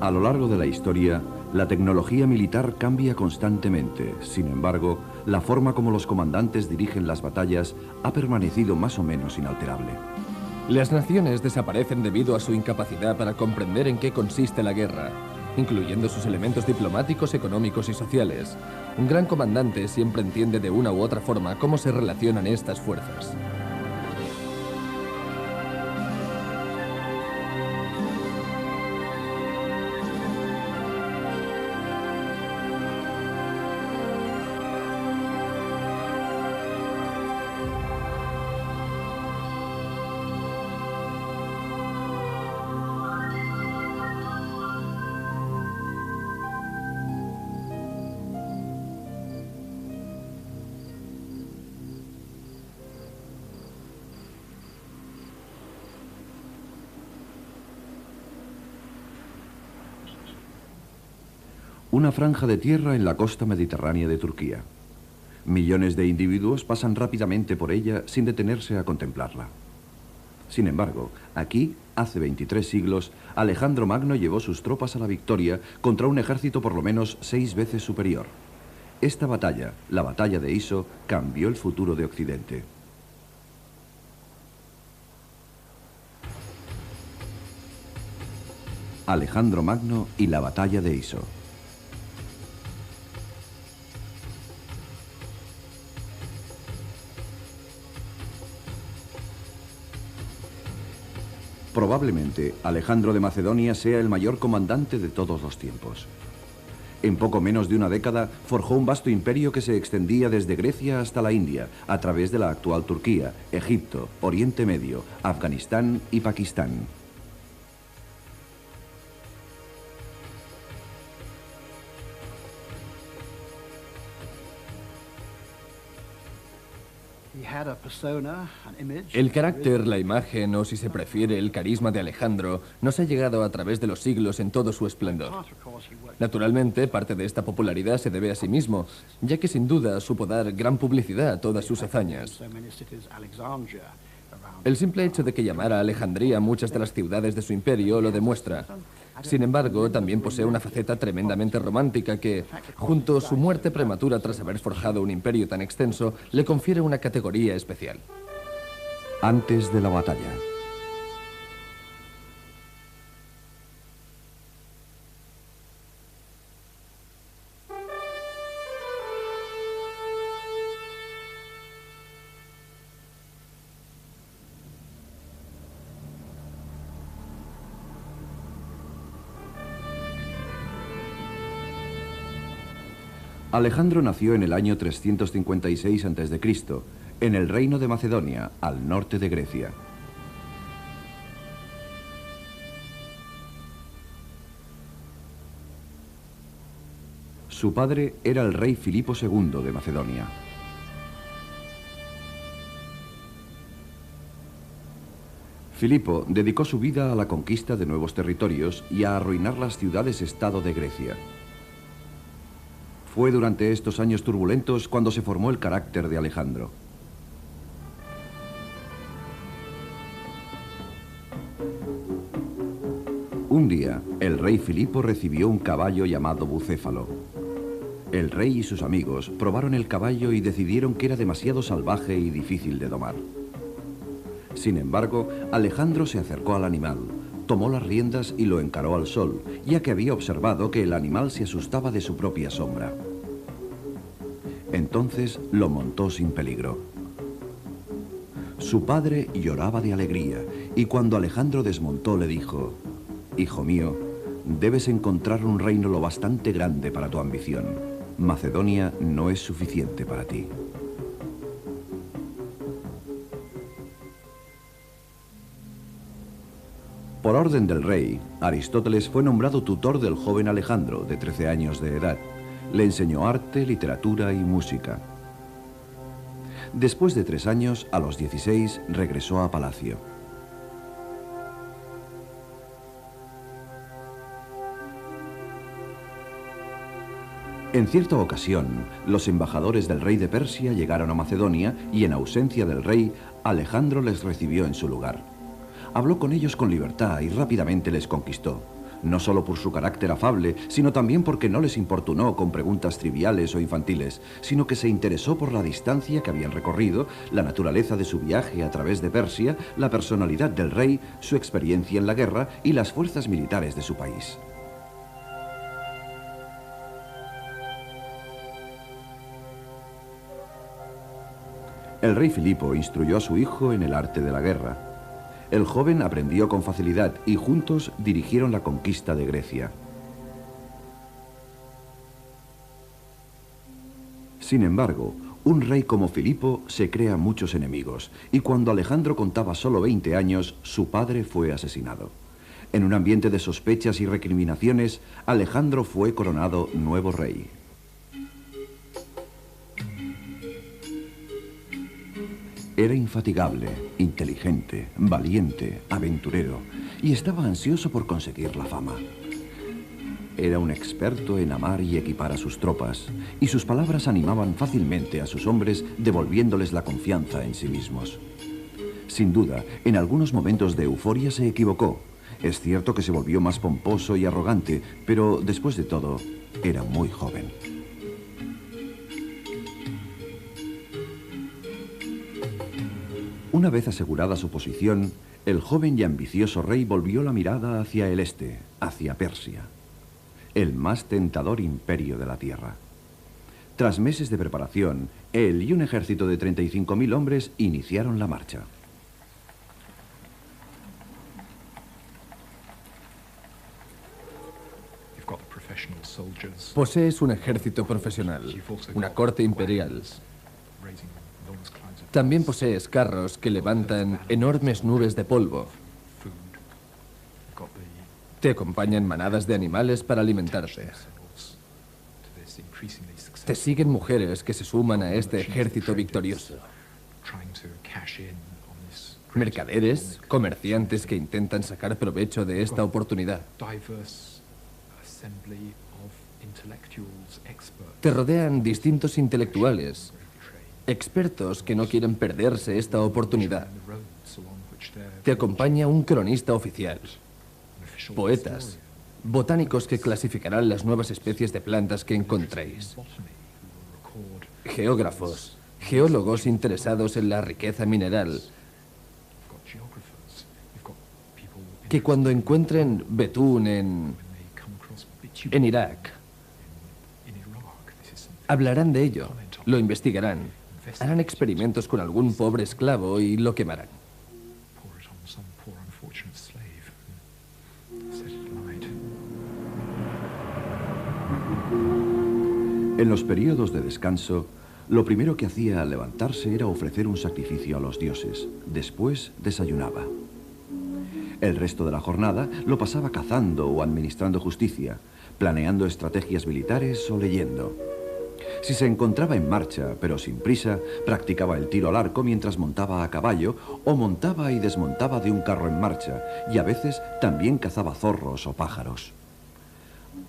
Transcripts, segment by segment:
A lo largo de la historia, la tecnología militar cambia constantemente. Sin embargo, la forma como los comandantes dirigen las batallas ha permanecido más o menos inalterable. Las naciones desaparecen debido a su incapacidad para comprender en qué consiste la guerra, incluyendo sus elementos diplomáticos, económicos y sociales. Un gran comandante siempre entiende de una u otra forma cómo se relacionan estas fuerzas. Una franja de tierra en la costa mediterránea de Turquía. Millones de individuos pasan rápidamente por ella sin detenerse a contemplarla. Sin embargo, aquí, hace 23 siglos, Alejandro Magno llevó sus tropas a la victoria contra un ejército por lo menos 6 veces superior. Esta batalla, la batalla de Iso, cambió el futuro de Occidente. Alejandro Magno y la batalla de Iso. Probablemente Alejandro de Macedonia sea el mayor comandante de todos los tiempos. En poco menos de una década forjó un vasto imperio que se extendía desde Grecia hasta la India, a través de la actual Turquía, Egipto, Oriente Medio, Afganistán y Pakistán. El carácter, la imagen o, si se prefiere, el carisma de Alejandro nos ha llegado a través de los siglos en todo su esplendor. Naturalmente, parte de esta popularidad se debe a sí mismo, ya que sin duda supo dar gran publicidad a todas sus hazañas. El simple hecho de que llamara Alejandría muchas de las ciudades de su imperio lo demuestra. Sin embargo, también posee una faceta tremendamente romántica que, junto a su muerte prematura tras haber forjado un imperio tan extenso, le confiere una categoría especial. Antes de la batalla. Alejandro nació en el año 356 a.C., en el reino de Macedonia, al norte de Grecia. Su padre era el rey Filipo II de Macedonia. Filipo dedicó su vida a la conquista de nuevos territorios y a arruinar las ciudades-estado de Grecia. Fue durante estos años turbulentos cuando se formó el carácter de Alejandro. Un día, el rey Filipo recibió un caballo llamado Bucéfalo. El rey y sus amigos probaron el caballo y decidieron que era demasiado salvaje y difícil de domar. Sin embargo, Alejandro se acercó al animal, tomó las riendas y lo encaró al sol, ya que había observado que el animal se asustaba de su propia sombra. Entonces lo montó sin peligro. Su padre lloraba de alegría y cuando Alejandro desmontó le dijo: «Hijo mío, debes encontrar un reino lo bastante grande para tu ambición. Macedonia no es suficiente para ti». Por orden del rey, Aristóteles fue nombrado tutor del joven Alejandro, de 13 años de edad. Le enseñó arte, literatura y música. Después de 3 años, a los 16, regresó a palacio. En cierta ocasión, los embajadores del rey de Persia llegaron a Macedonia y, en ausencia del rey, Alejandro les recibió en su lugar. Habló con ellos con libertad y rápidamente les conquistó. no solo por su carácter afable, sino también porque no les importunó con preguntas triviales o infantiles, sino que se interesó por la distancia que habían recorrido, la naturaleza de su viaje a través de Persia, la personalidad del rey, su experiencia en la guerra y las fuerzas militares de su país. El rey Filipo instruyó a su hijo en el arte de la guerra. El joven aprendió con facilidad y juntos dirigieron la conquista de Grecia. Sin embargo, un rey como Filipo se crea muchos enemigos, y cuando Alejandro contaba solo 20 años, su padre fue asesinado. En un ambiente de sospechas y recriminaciones, Alejandro fue coronado nuevo rey. Era infatigable, inteligente, valiente, aventurero, y estaba ansioso por conseguir la fama. Era un experto en amar y equipar a sus tropas, y sus palabras animaban fácilmente a sus hombres, devolviéndoles la confianza en sí mismos. Sin duda, en algunos momentos de euforia se equivocó. Es cierto que se volvió más pomposo y arrogante, pero después de todo, era muy joven. Una vez asegurada su posición, el joven y ambicioso rey volvió la mirada hacia el este, hacia Persia, el más tentador imperio de la tierra. Tras meses de preparación, él y un ejército de 35.000 hombres iniciaron la marcha. Posees un ejército profesional, una corte imperial. También posees carros que levantan enormes nubes de polvo. Te acompañan manadas de animales para alimentarte. Te siguen mujeres que se suman a este ejército victorioso. Mercaderes, comerciantes que intentan sacar provecho de esta oportunidad. Te rodean distintos intelectuales, expertos que no quieren perderse esta oportunidad. Te acompaña un cronista oficial, poetas, botánicos que clasificarán las nuevas especies de plantas que encontréis, geógrafos, geólogos interesados en la riqueza mineral, que cuando encuentren betún en Irak, hablarán de ello, lo investigarán, harán experimentos con algún pobre esclavo y lo quemarán. En los periodos de descanso, lo primero que hacía al levantarse era ofrecer un sacrificio a los dioses. Después desayunaba. El resto de la jornada lo pasaba cazando o administrando justicia, planeando estrategias militares o leyendo. Si se encontraba en marcha, pero sin prisa, practicaba el tiro al arco mientras montaba a caballo o montaba y desmontaba de un carro en marcha, y a veces también cazaba zorros o pájaros.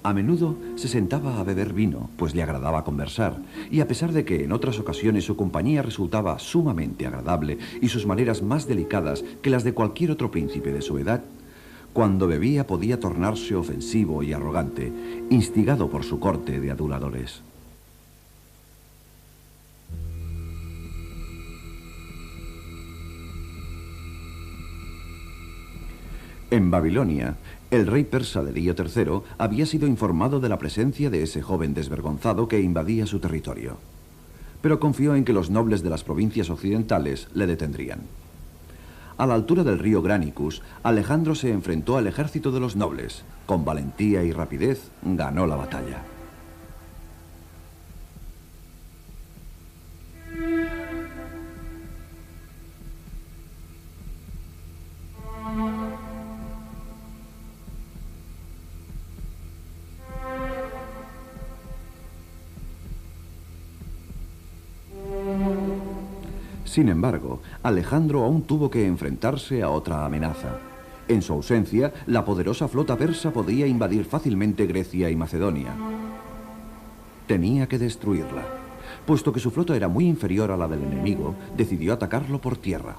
A menudo se sentaba a beber vino, pues le agradaba conversar, y a pesar de que en otras ocasiones su compañía resultaba sumamente agradable y sus maneras más delicadas que las de cualquier otro príncipe de su edad, cuando bebía podía tornarse ofensivo y arrogante, instigado por su corte de aduladores. En Babilonia, el rey persa Darío III había sido informado de la presencia de ese joven desvergonzado que invadía su territorio, pero confió en que los nobles de las provincias occidentales le detendrían. A la altura del río Granicus, Alejandro se enfrentó al ejército de los nobles. Con valentía y rapidez, ganó la batalla. Sin embargo, Alejandro aún tuvo que enfrentarse a otra amenaza. En su ausencia, la poderosa flota persa podía invadir fácilmente Grecia y Macedonia. Tenía que destruirla. Puesto que su flota era muy inferior a la del enemigo, decidió atacarlo por tierra.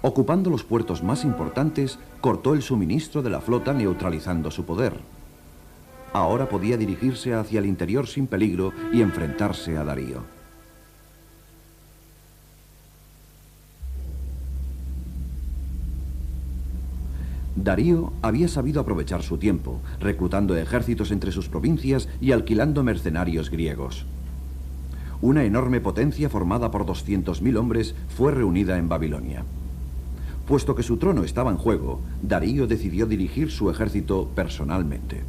Ocupando los puertos más importantes, cortó el suministro de la flota neutralizando su poder. Ahora podía dirigirse hacia el interior sin peligro y enfrentarse a Darío. Darío había sabido aprovechar su tiempo, reclutando ejércitos entre sus provincias y alquilando mercenarios griegos. Una enorme potencia formada por 200.000 hombres fue reunida en Babilonia. Puesto que su trono estaba en juego, Darío decidió dirigir su ejército personalmente.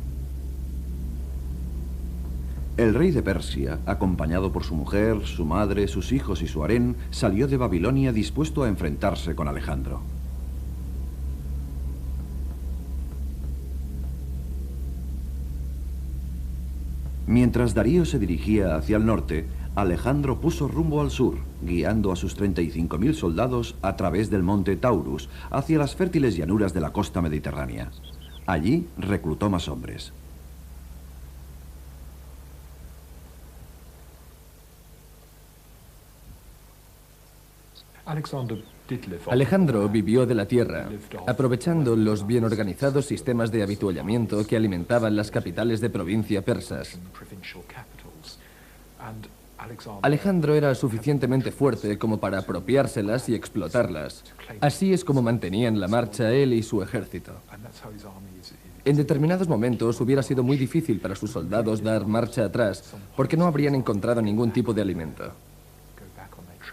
El rey de Persia, acompañado por su mujer, su madre, sus hijos y su harén, salió de Babilonia dispuesto a enfrentarse con Alejandro. Mientras Darío se dirigía hacia el norte, Alejandro puso rumbo al sur, guiando a sus 35.000 soldados a través del monte Taurus, hacia las fértiles llanuras de la costa mediterránea. Allí reclutó más hombres. Alejandro vivió de la tierra, aprovechando los bien organizados sistemas de avituallamiento que alimentaban las capitales de provincia persas. Alejandro era suficientemente fuerte como para apropiárselas y explotarlas. Así es como mantenían la marcha él y su ejército. En determinados momentos hubiera sido muy difícil para sus soldados dar marcha atrás, porque no habrían encontrado ningún tipo de alimento.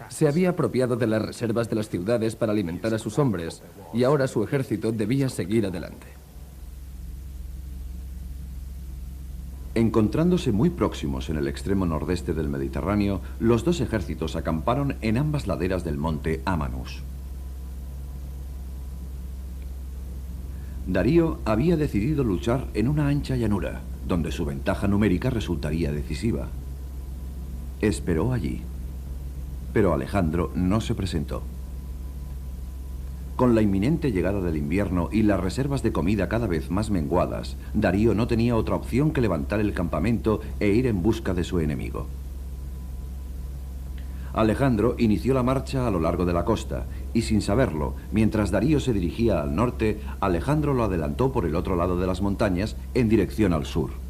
Se había apropiado de las reservas de las ciudades para alimentar a sus hombres, y ahora su ejército debía seguir adelante. Encontrándose muy próximos en el extremo nordeste del Mediterráneo, los dos ejércitos acamparon en ambas laderas del monte Amanus. Darío había decidido luchar en una ancha llanura, donde su ventaja numérica resultaría decisiva. Esperó allí, pero Alejandro no se presentó. Con la inminente llegada del invierno y las reservas de comida cada vez más menguadas, Darío no tenía otra opción que levantar el campamento e ir en busca de su enemigo. Alejandro inició la marcha a lo largo de la costa, y sin saberlo, mientras Darío se dirigía al norte, Alejandro lo adelantó por el otro lado de las montañas en dirección al sur.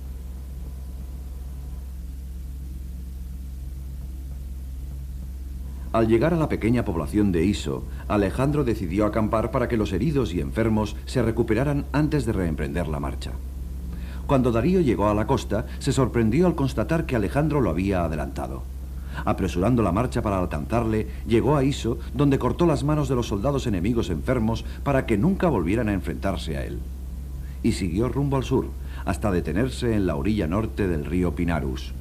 Al llegar a la pequeña población de Iso, Alejandro decidió acampar para que los heridos y enfermos se recuperaran antes de reemprender la marcha. Cuando Darío llegó a la costa, se sorprendió al constatar que Alejandro lo había adelantado. Apresurando la marcha para alcanzarle, llegó a Iso, donde cortó las manos de los soldados enemigos enfermos para que nunca volvieran a enfrentarse a él. Y siguió rumbo al sur, hasta detenerse en la orilla norte del río Pinarus.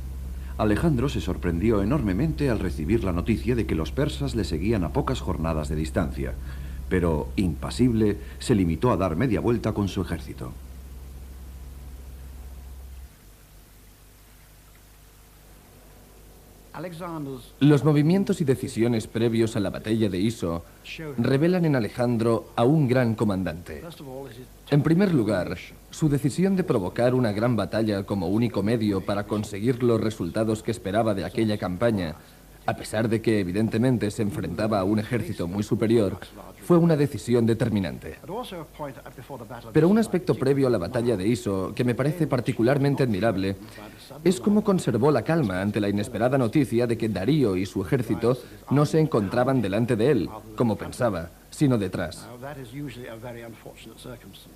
Alejandro se sorprendió enormemente al recibir la noticia de que los persas le seguían a pocas jornadas de distancia, pero, impasible, se limitó a dar media vuelta con su ejército. Los movimientos y decisiones previos a la batalla de Iso revelan en Alejandro a un gran comandante. En primer lugar, su decisión de provocar una gran batalla como único medio para conseguir los resultados que esperaba de aquella campaña, a pesar de que evidentemente se enfrentaba a un ejército muy superior, fue una decisión determinante. Pero un aspecto previo a la batalla de Iso que me parece particularmente admirable es cómo conservó la calma ante la inesperada noticia de que Darío y su ejército no se encontraban delante de él, como pensaba, sino detrás.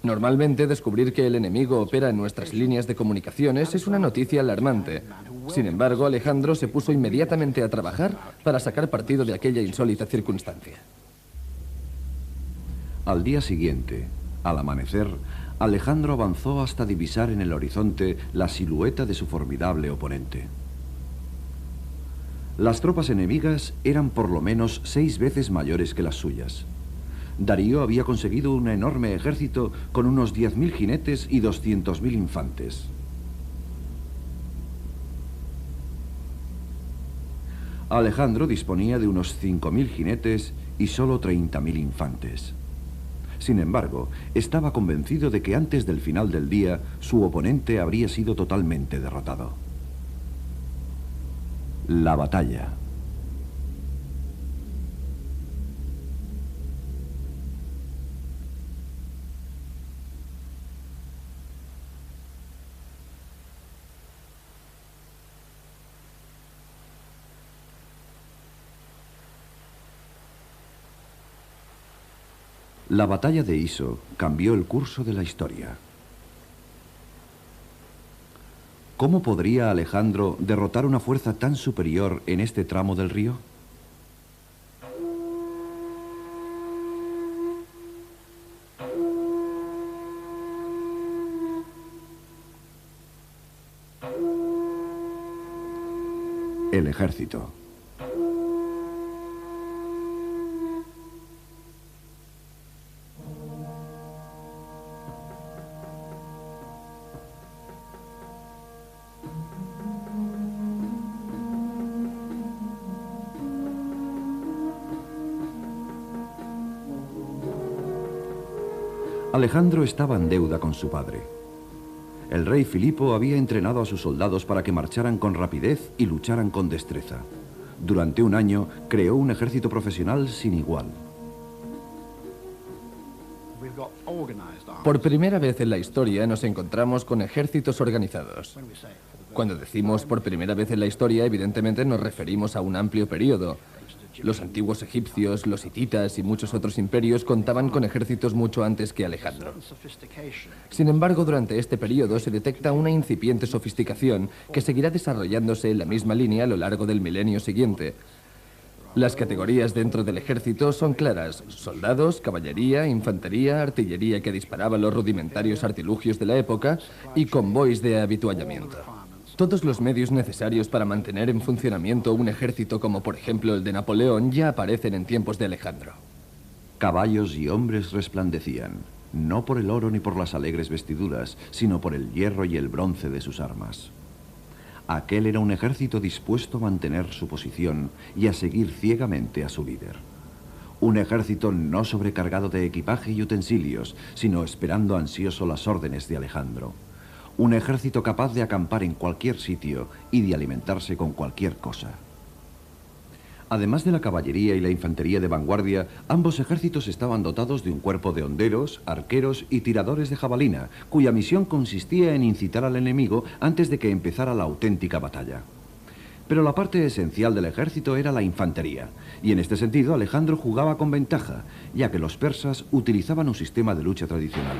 Normalmente, descubrir que el enemigo opera en nuestras líneas de comunicaciones es una noticia alarmante. Sin embargo, Alejandro se puso inmediatamente a trabajar para sacar partido de aquella insólita circunstancia. Al día siguiente, al amanecer, Alejandro avanzó hasta divisar en el horizonte la silueta de su formidable oponente. Las tropas enemigas eran por lo menos 6 veces mayores que las suyas. Darío había conseguido un enorme ejército con unos 10.000 jinetes y 200.000 infantes. Alejandro disponía de unos 5.000 jinetes y solo 30.000 infantes. Sin embargo, estaba convencido de que antes del final del día, su oponente habría sido totalmente derrotado. La batalla. La batalla de Iso cambió el curso de la historia. ¿Cómo podría Alejandro derrotar una fuerza tan superior en este tramo del río? El ejército. Alejandro estaba en deuda con su padre. El rey Filipo había entrenado a sus soldados para que marcharan con rapidez y lucharan con destreza. Durante un año creó un ejército profesional sin igual. Por primera vez en la historia nos encontramos con ejércitos organizados. Cuando decimos por primera vez en la historia, evidentemente nos referimos a un amplio periodo. Los antiguos egipcios, los hititas y muchos otros imperios contaban con ejércitos mucho antes que Alejandro. Sin embargo, durante este periodo se detecta una incipiente sofisticación que seguirá desarrollándose en la misma línea a lo largo del milenio siguiente. Las categorías dentro del ejército son claras: soldados, caballería, infantería, artillería que disparaba los rudimentarios artilugios de la época y convoys de avituallamiento. Todos los medios necesarios para mantener en funcionamiento un ejército como por ejemplo el de Napoleón ya aparecen en tiempos de Alejandro. Caballos y hombres resplandecían, no por el oro ni por las alegres vestiduras, sino por el hierro y el bronce de sus armas. Aquel era un ejército dispuesto a mantener su posición y a seguir ciegamente a su líder. Un ejército no sobrecargado de equipaje y utensilios, sino esperando ansioso las órdenes de Alejandro. Un ejército capaz de acampar en cualquier sitio y de alimentarse con cualquier cosa. Además de la caballería y la infantería de vanguardia, ambos ejércitos estaban dotados de un cuerpo de honderos, arqueros y tiradores de jabalina, cuya misión consistía en incitar al enemigo antes de que empezara la auténtica batalla. Pero la parte esencial del ejército era la infantería, y en este sentido Alejandro jugaba con ventaja, ya que los persas utilizaban un sistema de lucha tradicional.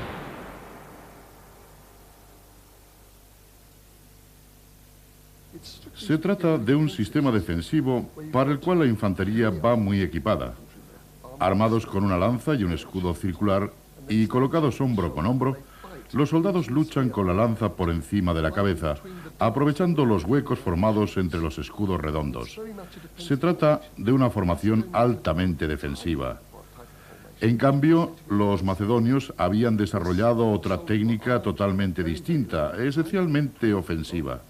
Se trata de un sistema defensivo para el cual la infantería va muy equipada. Armados con una lanza y un escudo circular y colocados hombro con hombro, los soldados luchan con la lanza por encima de la cabeza, aprovechando los huecos formados entre los escudos redondos. Se trata de una formación altamente defensiva. En cambio, los macedonios habían desarrollado otra técnica totalmente distinta, esencialmente ofensiva.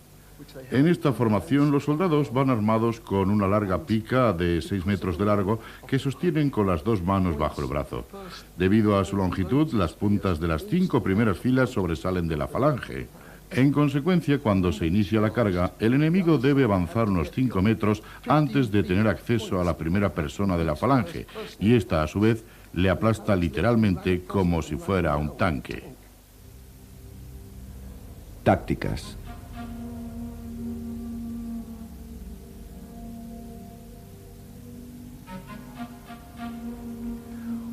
En esta formación, los soldados van armados con una larga pica de 6 metros de largo que sostienen con las 2 manos bajo el brazo. Debido a su longitud, las puntas de las 5 primeras filas sobresalen de la falange. En consecuencia, cuando se inicia la carga, el enemigo debe avanzar unos 5 metros antes de tener acceso a la primera persona de la falange, y esta, a su vez, le aplasta literalmente como si fuera un tanque. Tácticas.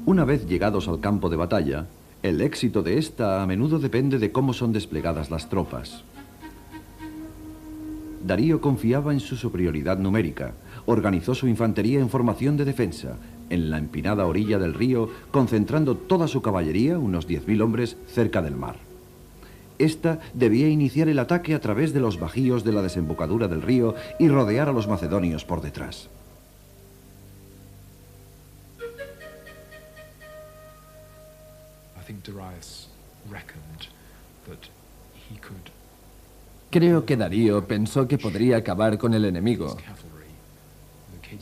Una vez llegados al campo de batalla, el éxito de esta a menudo depende de cómo son desplegadas las tropas. Darío confiaba en su superioridad numérica. Organizó su infantería en formación de defensa, en la empinada orilla del río, concentrando toda su caballería, unos 10.000 hombres, cerca del mar. Esta debía iniciar el ataque a través de los bajíos de la desembocadura del río y rodear a los macedonios por detrás. Creo que Darío pensó que podría acabar con el enemigo,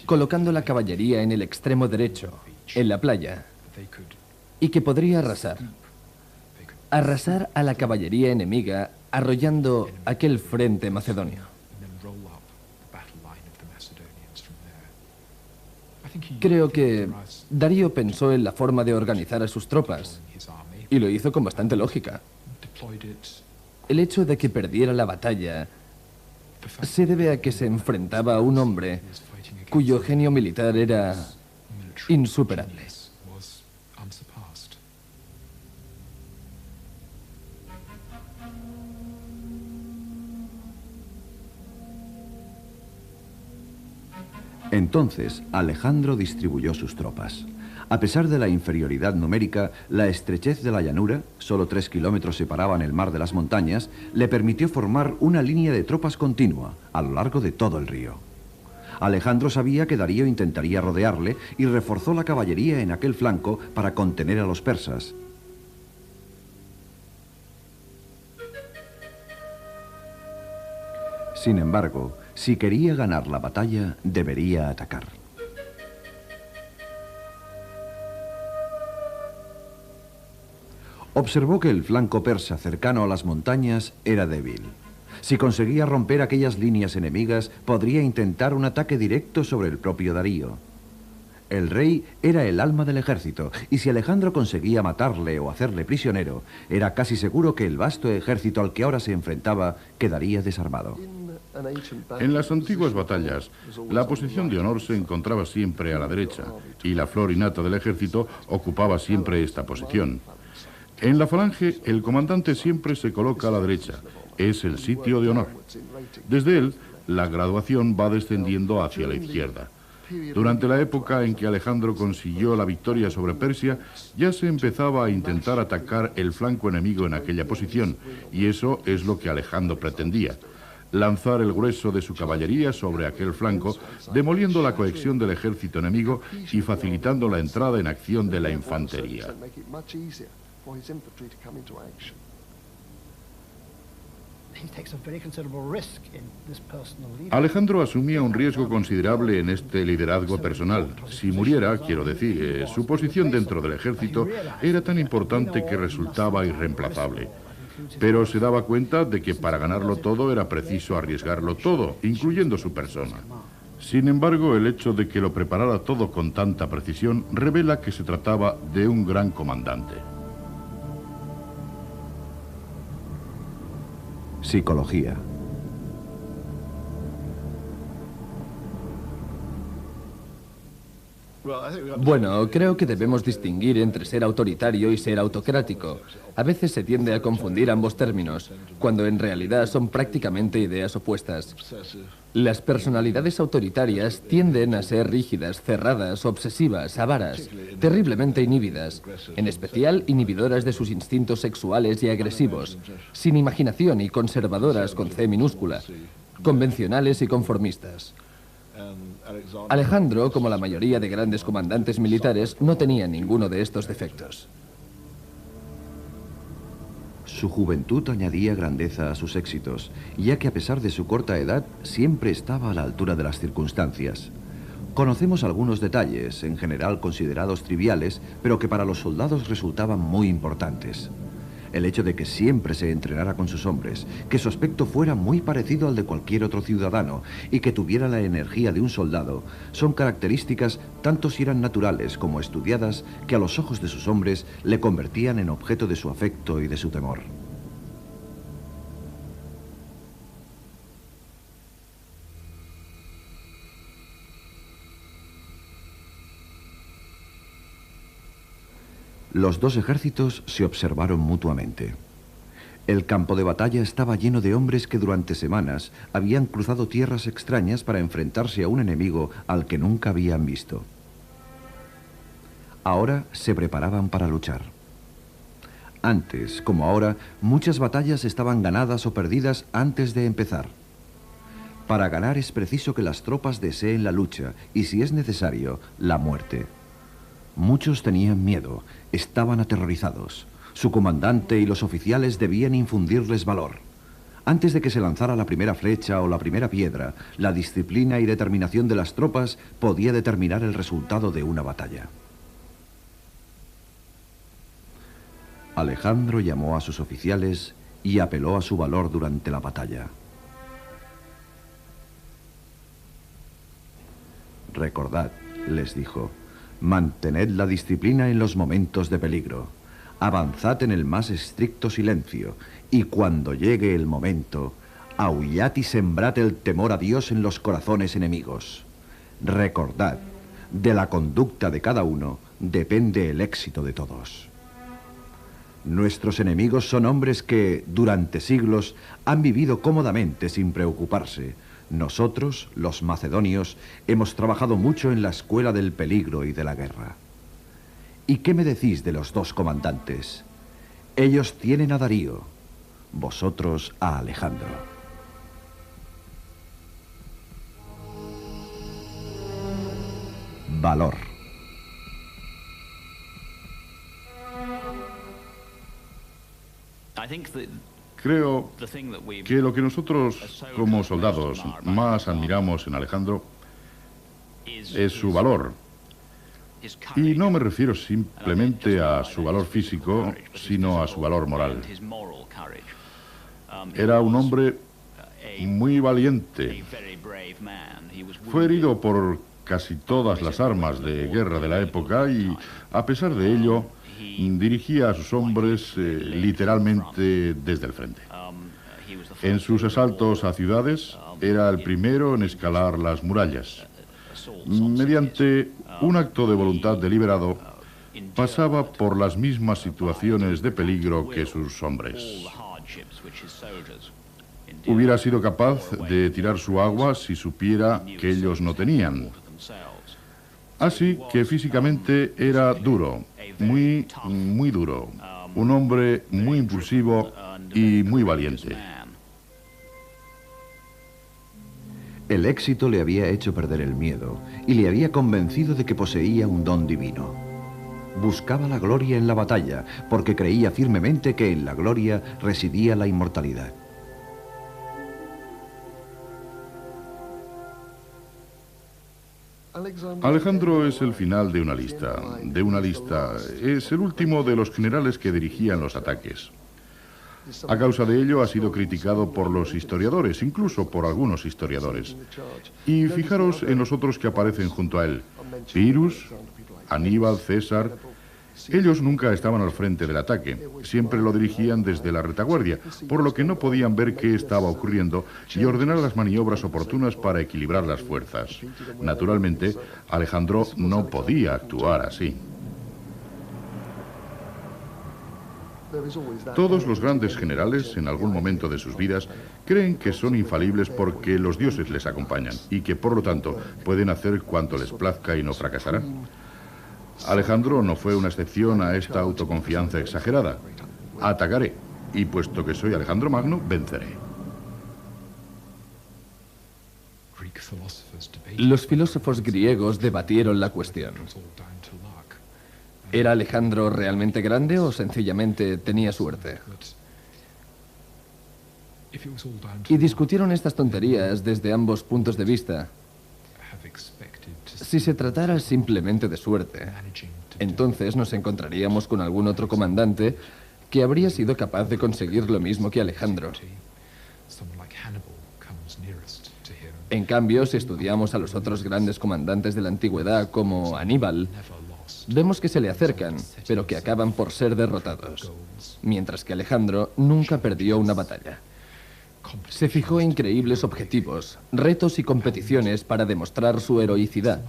colocando la caballería en el extremo derecho, en la playa, y que podría arrasar a la caballería enemiga, arrollando aquel frente macedonio. Creo que Darío pensó en la forma de organizar a sus tropas, y lo hizo con bastante lógica. El hecho de que perdiera la batalla se debe a que se enfrentaba a un hombre cuyo genio militar era insuperable. Entonces, Alejandro distribuyó sus tropas. A pesar de la inferioridad numérica, la estrechez de la llanura, solo 3 kilómetros separaban el mar de las montañas, le permitió formar una línea de tropas continua a lo largo de todo el río. Alejandro sabía que Darío intentaría rodearle y reforzó la caballería en aquel flanco para contener a los persas. Sin embargo, si quería ganar la batalla, debería atacar. Observó que el flanco persa cercano a las montañas era débil. Si conseguía romper aquellas líneas enemigas, podría intentar un ataque directo sobre el propio Darío. El rey era el alma del ejército, y si Alejandro conseguía matarle o hacerle prisionero, era casi seguro que el vasto ejército al que ahora se enfrentaba quedaría desarmado. En las antiguas batallas, la posición de honor se encontraba siempre a la derecha, y la flor innata del ejército ocupaba siempre esta posición. En la falange, el comandante siempre se coloca a la derecha. Es el sitio de honor. Desde él, la graduación va descendiendo hacia la izquierda. Durante la época en que Alejandro consiguió la victoria sobre Persia, ya se empezaba a intentar atacar el flanco enemigo en aquella posición, y eso es lo que Alejandro pretendía: lanzar el grueso de su caballería sobre aquel flanco, demoliendo la cohesión del ejército enemigo y facilitando la entrada en acción de la infantería. Alejandro asumía un riesgo considerable en este liderazgo personal. Si muriera, quiero decir, su posición dentro del ejército era tan importante que resultaba irreemplazable. Pero se daba cuenta de que para ganarlo todo era preciso arriesgarlo todo, incluyendo su persona. Sin embargo, el hecho de que lo preparara todo con tanta precisión revela que se trataba de un gran comandante. Psicología. Bueno, creo que debemos distinguir entre ser autoritario y ser autocrático. A veces se tiende a confundir ambos términos, cuando en realidad son prácticamente ideas opuestas. Las personalidades autoritarias tienden a ser rígidas, cerradas, obsesivas, avaras, terriblemente inhibidas, en especial inhibidoras de sus instintos sexuales y agresivos, sin imaginación y conservadoras con C minúscula, convencionales y conformistas. Alejandro, como la mayoría de grandes comandantes militares, no tenía ninguno de estos defectos. Su juventud añadía grandeza a sus éxitos, ya que a pesar de su corta edad, siempre estaba a la altura de las circunstancias. Conocemos algunos detalles, en general considerados triviales, pero que para los soldados resultaban muy importantes. El hecho de que siempre se entrenara con sus hombres, que su aspecto fuera muy parecido al de cualquier otro ciudadano y que tuviera la energía de un soldado, son características tanto si eran naturales como estudiadas que a los ojos de sus hombres le convertían en objeto de su afecto y de su temor. Los dos ejércitos se observaron mutuamente. El campo de batalla estaba lleno de hombres que durante semanas habían cruzado tierras extrañas para enfrentarse a un enemigo al que nunca habían visto. Ahora se preparaban para luchar. Antes, como ahora, muchas batallas estaban ganadas o perdidas antes de empezar. Para ganar es preciso que las tropas deseen la lucha y, si es necesario, la muerte. Muchos tenían miedo, estaban aterrorizados. Su comandante y los oficiales debían infundirles valor. Antes de que se lanzara la primera flecha o la primera piedra, la disciplina y determinación de las tropas podía determinar el resultado de una batalla. Alejandro llamó a sus oficiales y apeló a su valor durante la batalla. Recordad, les dijo, mantened la disciplina en los momentos de peligro. Avanzad en el más estricto silencio, y cuando llegue el momento, aullad y sembrad el temor a Dios en los corazones enemigos. Recordad, de la conducta de cada uno depende el éxito de todos. Nuestros enemigos son hombres que, durante siglos, han vivido cómodamente sin preocuparse. Nosotros, los macedonios, hemos trabajado mucho en la escuela del peligro y de la guerra. ¿Y qué me decís de los dos comandantes? Ellos tienen a Darío, vosotros a Alejandro. Valor. Creo que lo que nosotros, como soldados, más admiramos en Alejandro es su valor. Y no me refiero simplemente a su valor físico, sino a su valor moral. Era un hombre muy valiente. Fue herido por casi todas las armas de guerra de la época y, a pesar de ello, dirigía a sus hombres literalmente desde el frente. En sus asaltos a ciudades, era el primero en escalar las murallas. Mediante un acto de voluntad deliberado, pasaba por las mismas situaciones de peligro que sus hombres. Hubiera sido capaz de tirar su agua si supiera que ellos no tenían. Así que físicamente era duro, muy duro, un hombre muy impulsivo y muy valiente. El éxito le había hecho perder el miedo y le había convencido de que poseía un don divino. Buscaba la gloria en la batalla porque creía firmemente que en la gloria residía la inmortalidad. Alejandro es el final de una lista. Es el último de los generales que dirigían los ataques. A causa de ello ha sido criticado por los historiadores, incluso por algunos historiadores. Y fijaros en los otros que aparecen junto a él. Pirus, Aníbal, César. Ellos nunca estaban al frente del ataque, siempre lo dirigían desde la retaguardia, por lo que no podían ver qué estaba ocurriendo y ordenar las maniobras oportunas para equilibrar las fuerzas. Naturalmente, Alejandro no podía actuar así. Todos los grandes generales, en algún momento de sus vidas, creen que son infalibles porque los dioses les acompañan y que, por lo tanto, pueden hacer cuanto les plazca y no fracasarán. Alejandro no fue una excepción a esta autoconfianza exagerada. Atacaré, y puesto que soy Alejandro Magno, venceré. Los filósofos griegos debatieron la cuestión. ¿Era Alejandro realmente grande o sencillamente tenía suerte? Y discutieron estas tonterías desde ambos puntos de vista. Si se tratara simplemente de suerte, entonces nos encontraríamos con algún otro comandante que habría sido capaz de conseguir lo mismo que Alejandro. En cambio, si estudiamos a los otros grandes comandantes de la antigüedad como Aníbal, vemos que se le acercan, pero que acaban por ser derrotados, mientras que Alejandro nunca perdió una batalla. Se fijó increíbles objetivos, retos y competiciones para demostrar su heroicidad,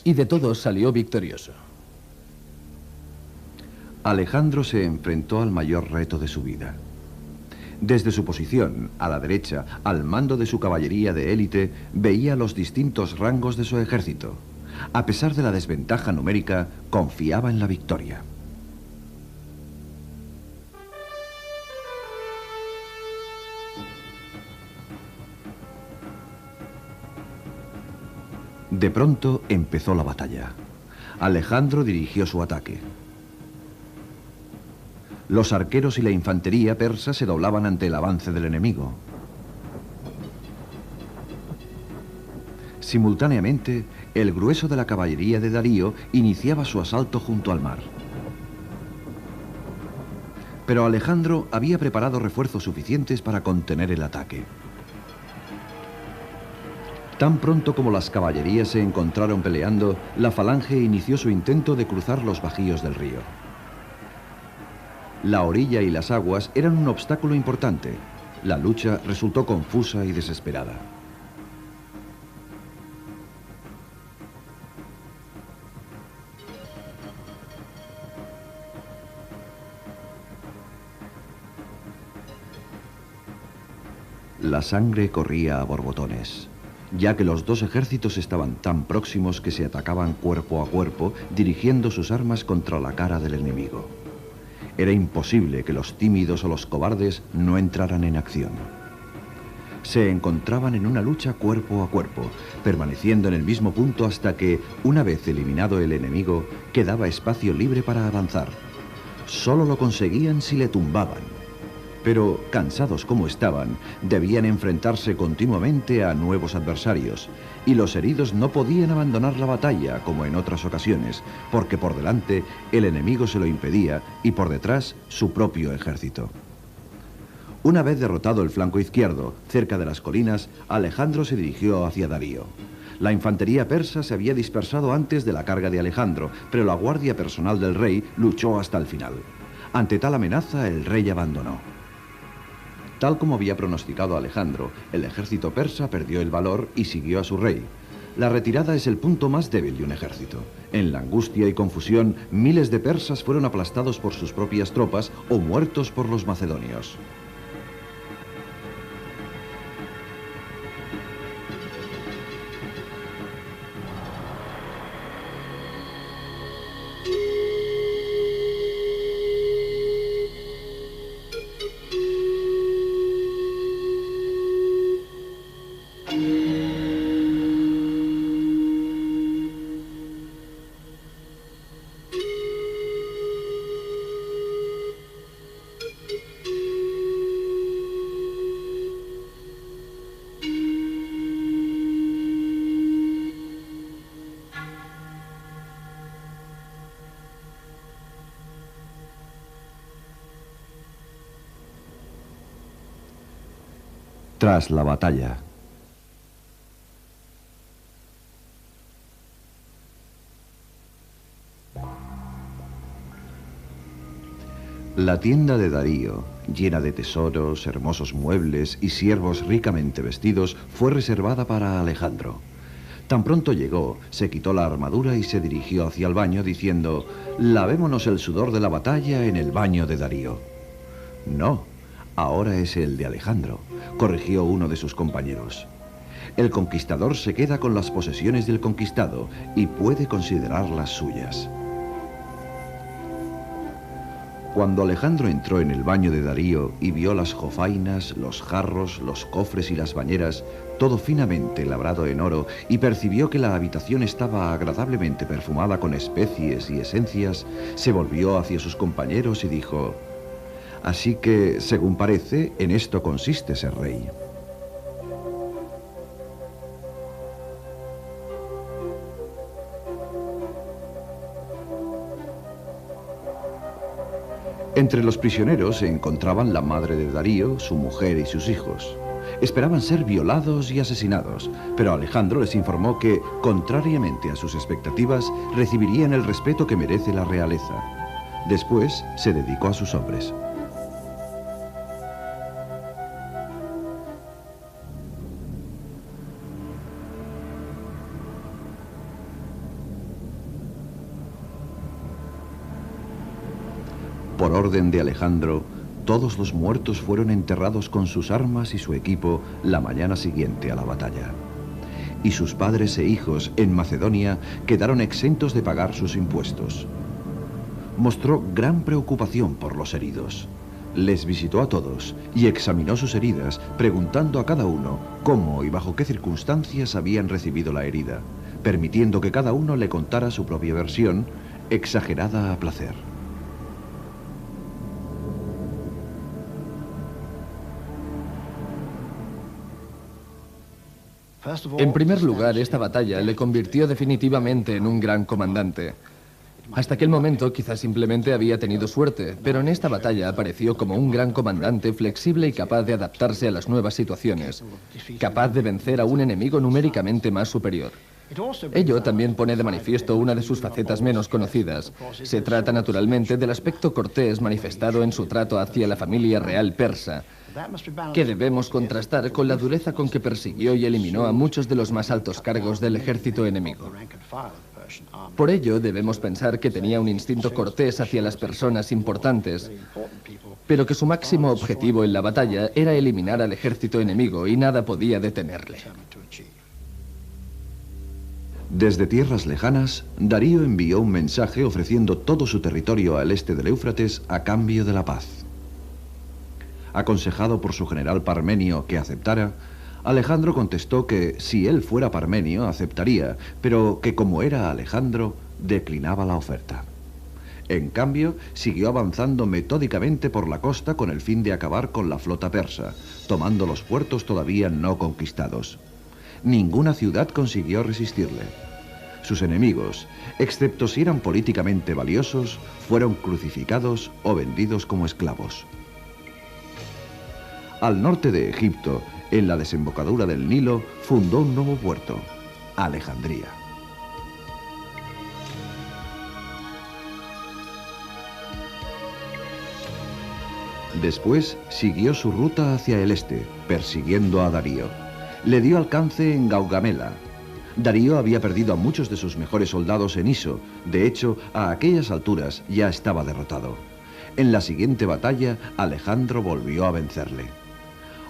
y de todos salió victorioso. Alejandro se enfrentó al mayor reto de su vida. Desde su posición, a la derecha, al mando de su caballería de élite, veía los distintos rangos de su ejército. A pesar de la desventaja numérica, confiaba en la victoria. De pronto empezó la batalla. Alejandro dirigió su ataque. Los arqueros y la infantería persa se doblaban ante el avance del enemigo. Simultáneamente, el grueso de la caballería de Darío iniciaba su asalto junto al mar. Pero Alejandro había preparado refuerzos suficientes para contener el ataque. Tan pronto como las caballerías se encontraron peleando, la falange inició su intento de cruzar los bajíos del río. La orilla y las aguas eran un obstáculo importante. La lucha resultó confusa y desesperada. La sangre corría a borbotones, ya que los dos ejércitos estaban tan próximos que se atacaban cuerpo a cuerpo, dirigiendo sus armas contra la cara del enemigo. Era imposible que los tímidos o los cobardes no entraran en acción. Se encontraban en una lucha cuerpo a cuerpo, permaneciendo en el mismo punto hasta que, una vez eliminado el enemigo, quedaba espacio libre para avanzar. Solo lo conseguían si le tumbaban. Pero, cansados como estaban, debían enfrentarse continuamente a nuevos adversarios, y los heridos no podían abandonar la batalla como en otras ocasiones, porque por delante el enemigo se lo impedía y por detrás su propio ejército. Una vez derrotado el flanco izquierdo, cerca de las colinas, Alejandro se dirigió hacia Darío. La infantería persa se había dispersado antes de la carga de Alejandro, pero la guardia personal del rey luchó hasta el final. Ante tal amenaza, el rey abandonó. Tal como había pronosticado Alejandro, el ejército persa perdió el valor y siguió a su rey. La retirada es el punto más débil de un ejército. En la angustia y confusión, miles de persas fueron aplastados por sus propias tropas o muertos por los macedonios. Tras la batalla. La tienda de Darío, llena de tesoros, hermosos muebles y siervos ricamente vestidos, fue reservada para Alejandro. Tan pronto llegó, se quitó la armadura y se dirigió hacia el baño diciendo: «Lavémonos el sudor de la batalla en el baño de Darío». «No, ahora es el de Alejandro», corrigió uno de sus compañeros. El conquistador se queda con las posesiones del conquistado y puede considerarlas suyas. Cuando Alejandro entró en el baño de Darío y vio las jofainas, los jarros, los cofres y las bañeras, todo finamente labrado en oro, y percibió que la habitación estaba agradablemente perfumada con especies y esencias, se volvió hacia sus compañeros y dijo: «Así que, según parece, en esto consiste ser rey». Entre los prisioneros se encontraban la madre de Darío, su mujer y sus hijos. Esperaban ser violados y asesinados, pero Alejandro les informó que, contrariamente a sus expectativas, recibirían el respeto que merece la realeza. Después se dedicó a sus hombres. Por orden de Alejandro, todos los muertos fueron enterrados con sus armas y su equipo la mañana siguiente a la batalla. Y sus padres e hijos en Macedonia quedaron exentos de pagar sus impuestos. Mostró gran preocupación por los heridos. Les visitó a todos y examinó sus heridas, preguntando a cada uno cómo y bajo qué circunstancias habían recibido la herida, permitiendo que cada uno le contara su propia versión, exagerada a placer. En primer lugar, esta batalla le convirtió definitivamente en un gran comandante. Hasta aquel momento quizás simplemente había tenido suerte, pero en esta batalla apareció como un gran comandante flexible y capaz de adaptarse a las nuevas situaciones, capaz de vencer a un enemigo numéricamente más superior. Ello también pone de manifiesto una de sus facetas menos conocidas. Se trata naturalmente del aspecto cortés manifestado en su trato hacia la familia real persa, que debemos contrastar con la dureza con que persiguió y eliminó a muchos de los más altos cargos del ejército enemigo. Por ello, debemos pensar que tenía un instinto cortés hacia las personas importantes, pero que su máximo objetivo en la batalla era eliminar al ejército enemigo y nada podía detenerle. Desde tierras lejanas, Darío envió un mensaje ofreciendo todo su territorio al este del Éufrates a cambio de la paz. Aconsejado por su general Parmenio que aceptara, Alejandro contestó que si él fuera Parmenio aceptaría, pero que como era Alejandro, declinaba la oferta. En cambio, siguió avanzando metódicamente por la costa con el fin de acabar con la flota persa, tomando los puertos todavía no conquistados. Ninguna ciudad consiguió resistirle. Sus enemigos, excepto si eran políticamente valiosos, fueron crucificados o vendidos como esclavos. Al norte de Egipto, en la desembocadura del Nilo, fundó un nuevo puerto, Alejandría. Después siguió su ruta hacia el este, persiguiendo a Darío. Le dio alcance en Gaugamela. Darío había perdido a muchos de sus mejores soldados en Iso. De hecho, a aquellas alturas ya estaba derrotado. En la siguiente batalla, Alejandro volvió a vencerle.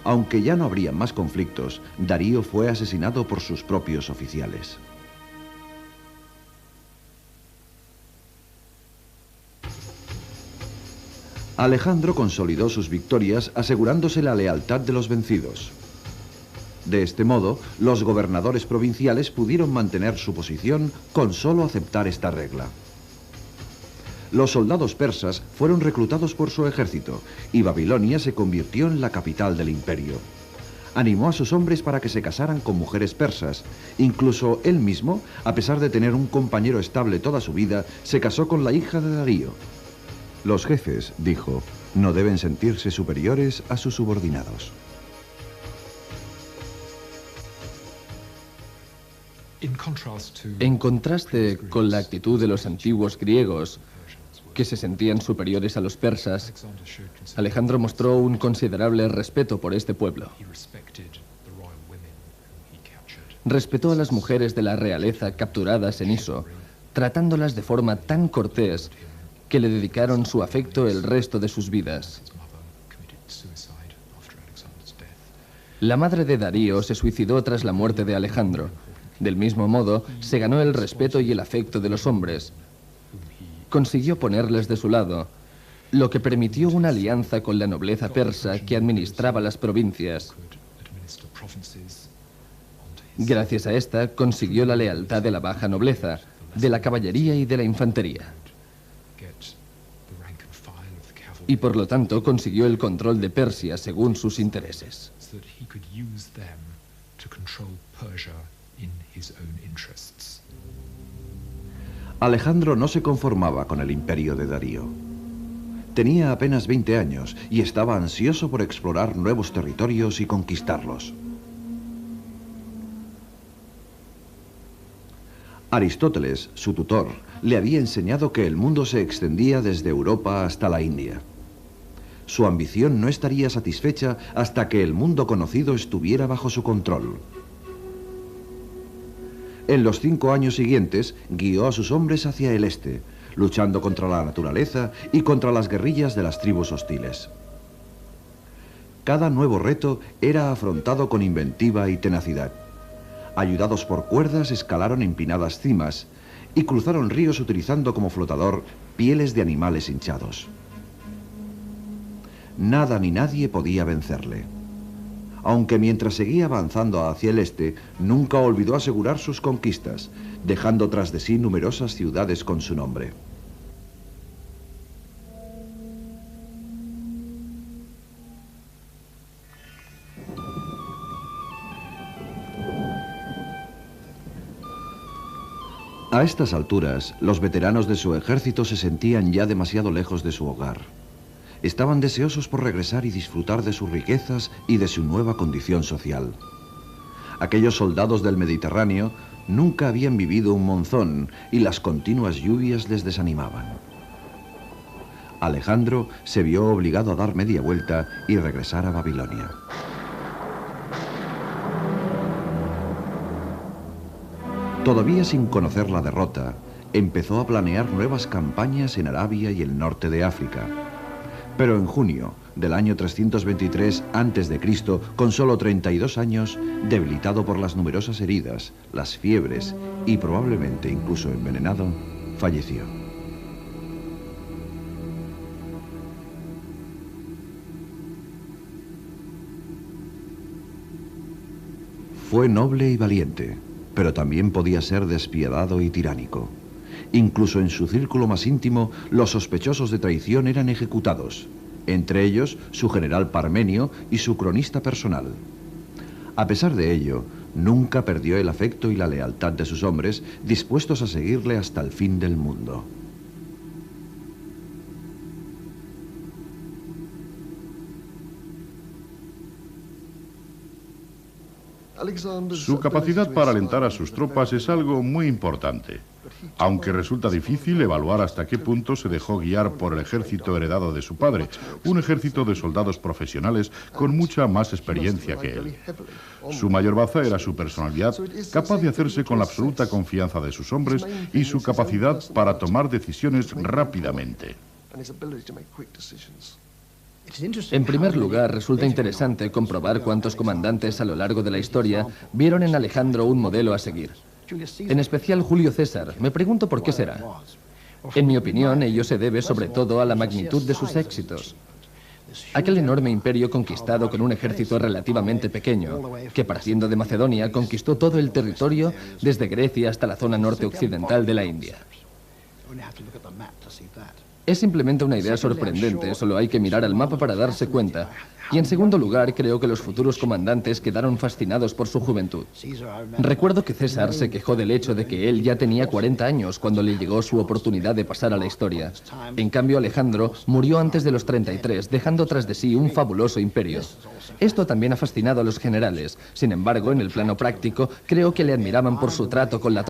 Aunque ya no habría más conflictos, Darío fue asesinado por sus propios oficiales. Alejandro consolidó sus victorias asegurándose la lealtad de los vencidos. De este modo, los gobernadores provinciales pudieron mantener su posición con solo aceptar esta regla. Los soldados persas fueron reclutados por su ejército y Babilonia se convirtió en la capital del imperio. Animó a sus hombres para que se casaran con mujeres persas. Incluso él mismo, a pesar de tener un compañero estable toda su vida, se casó con la hija de Darío. Los jefes, dijo, no deben sentirse superiores a sus subordinados. En contraste con la actitud de los antiguos griegos, que se sentían superiores a los persas, Alejandro mostró un considerable respeto por este pueblo. Respetó a las mujeres de la realeza capturadas en Iso, tratándolas de forma tan cortés que le dedicaron su afecto el resto de sus vidas. La madre de Darío se suicidó tras la muerte de Alejandro. Del mismo modo, se ganó el respeto y el afecto de los hombres. Consiguió ponerles de su lado, lo que permitió una alianza con la nobleza persa que administraba las provincias. Gracias a esta, consiguió la lealtad de la baja nobleza, de la caballería y de la infantería. Y por lo tanto consiguió el control de Persia según sus intereses. Alejandro no se conformaba con el imperio de Darío. Tenía apenas 20 años y estaba ansioso por explorar nuevos territorios y conquistarlos. Aristóteles, su tutor, le había enseñado que el mundo se extendía desde Europa hasta la India. Su ambición no estaría satisfecha hasta que el mundo conocido estuviera bajo su control. En los 5 años siguientes, guió a sus hombres hacia el este, luchando contra la naturaleza y contra las guerrillas de las tribus hostiles. Cada nuevo reto era afrontado con inventiva y tenacidad. Ayudados por cuerdas, escalaron empinadas cimas y cruzaron ríos utilizando como flotador pieles de animales hinchados. Nada ni nadie podía vencerle. Aunque mientras seguía avanzando hacia el este, nunca olvidó asegurar sus conquistas, dejando tras de sí numerosas ciudades con su nombre. A estas alturas, los veteranos de su ejército se sentían ya demasiado lejos de su hogar. Estaban deseosos por regresar y disfrutar de sus riquezas y de su nueva condición social. Aquellos soldados del Mediterráneo nunca habían vivido un monzón y las continuas lluvias les desanimaban. Alejandro se vio obligado a dar media vuelta y regresar a Babilonia. Todavía sin conocer la derrota, empezó a planear nuevas campañas en Arabia y el norte de África. Pero en junio del año 323 a.C., con solo 32 años, debilitado por las numerosas heridas, las fiebres y probablemente incluso envenenado, falleció. Fue noble y valiente, pero también podía ser despiadado y tiránico. Incluso en su círculo más íntimo, los sospechosos de traición eran ejecutados, entre ellos su general Parmenio y su cronista personal. A pesar de ello, nunca perdió el afecto y la lealtad de sus hombres, dispuestos a seguirle hasta el fin del mundo. Su capacidad para alentar a sus tropas es algo muy importante, aunque resulta difícil evaluar hasta qué punto se dejó guiar por el ejército heredado de su padre, un ejército de soldados profesionales con mucha más experiencia que él. Su mayor baza era su personalidad, capaz de hacerse con la absoluta confianza de sus hombres y su capacidad para tomar decisiones rápidamente. En primer lugar, resulta interesante comprobar cuántos comandantes a lo largo de la historia vieron en Alejandro un modelo a seguir. En especial Julio César. Me pregunto por qué será. En mi opinión, ello se debe sobre todo a la magnitud de sus éxitos. Aquel enorme imperio conquistado con un ejército relativamente pequeño, que partiendo de Macedonia conquistó todo el territorio desde Grecia hasta la zona norte occidental de la India. Es simplemente una idea sorprendente, solo hay que mirar al mapa para darse cuenta. Y en segundo lugar, creo que los futuros comandantes quedaron fascinados por su juventud. Recuerdo que César se quejó del hecho de que él ya tenía 40 años cuando le llegó su oportunidad de pasar a la historia. En cambio, Alejandro murió antes de los 33, dejando tras de sí un fabuloso imperio. Esto también ha fascinado a los generales. Sin embargo, en el plano práctico, creo que le admiraban por su trato con la